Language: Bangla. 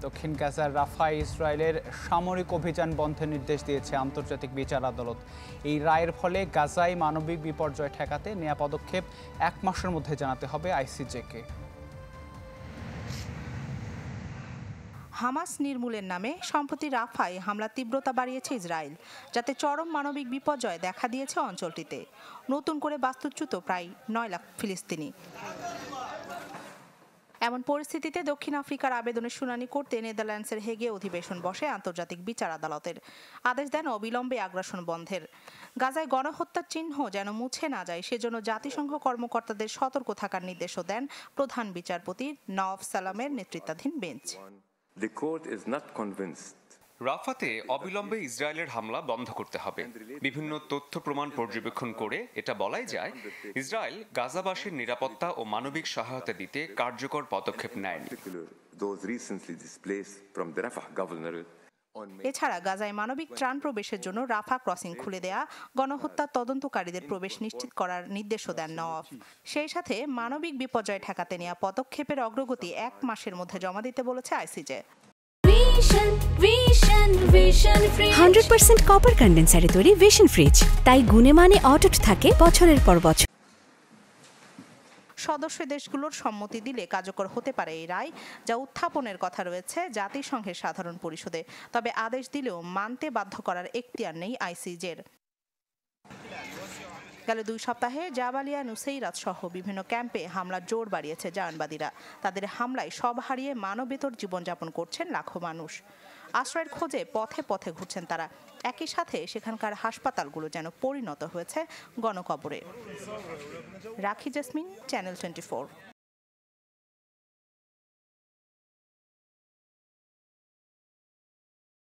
দক্ষিণ গাজার রাফায় ইসরায়েলের সামরিক অভিযান বন্ধের নির্দেশ দিয়েছে আন্তর্জাতিক বিচার আদালত। এই রায়ের ফলে গাজায় মানবিক বিপর্যয় ঠেকাতে নেওয়া পদক্ষেপ 1 মাসের মধ্যে জানাতে হবে আইসিজেকে। হামাস নির্মূলের নামে সম্প্রতি রাফায় হামলার তীব্রতা বাড়িয়েছে ইসরায়েল, যাতে চরম মানবিক বিপর্যয় দেখা দিয়েছে অঞ্চলটিতে। নতুন করে বাস্তুচ্যুত প্রায় 9 লাখ ফিলিস্তিনি। এমন পরিস্থিতিতে দক্ষিণ আফ্রিকার আবেদনের শুনানি করতে নেদারল্যান্ডসের হেগে অধিবেশন বসে আন্তর্জাতিক বিচার আদালতের। আদেশ দেন অবিলম্বে আগ্রাসন বন্ধের। গাজায় গণহত্যার চিহ্ন যেন মুছে না যায় সেজন্য জাতিসংঘ কর্মকর্তাদের সতর্ক থাকার নির্দেশও দেন প্রধান বিচারপতি নওয়াফ সালামের নেতৃত্বাধীন বেঞ্চ। রাফাতে অবিলম্বে ইসরায়েলের হামলা বন্ধ করতে হবে। বিভিন্ন তথ্য প্রমাণ পর্যবেক্ষণ করে এটা বলাই যায় ইসরায়েল গাজাবাসীর নিরাপত্তা ও মানবিক সহায়তা দিতে কার্যকর পদক্ষেপ নেয়নি। এছাড়া গাজায় মানবিক ত্রাণ প্রবেশের জন্য রাফা ক্রসিং খুলে দেয়া, গণহত্যার তদন্তকারীদের প্রবেশ নিশ্চিত করার নির্দেশও দেন নওয়াফ। সেই সাথে মানবিক বিপর্যয় ঠেকাতে নেওয়া পদক্ষেপের অগ্রগতি 1 মাসের মধ্যে জমা দিতে বলেছে আইসিজে। 100% কপার কন্ডেন্সারে তৈরি ভিশন ফ্রিজ, তাই গুণে মানে অটুট থাকে বছরের পর বছর। সদস্য দেশগুলোর সম্মতি দিলে কার্যকর হতে পারে এই রায়, যা উত্থাপনের কথা রয়েছে জাতিসংঘের সাধারণ পরিষদে। তবে আদেশ দিলেও মানতে বাধ্য করার এখতিয়ার নেই আইসিজের। গেল 2 সপ্তাহে জাবালিয়া, নুসেইরাত সহ বিভিন্ন ক্যাম্পে হামলার জোর বাড়িয়েছে জায়নবাদীরা। তাদের হামলায় সব হারিয়ে মানবেতর জীবনযাপন করছেন লাখো মানুষ। আশ্রয়ের খোঁজে পথে পথে ঘুরছেন তারা। একই সাথে সেখানকার হাসপাতালগুলো যেন পরিণত হয়েছে গণকবরে। রাখি জেসমিন, চ্যানেল 24।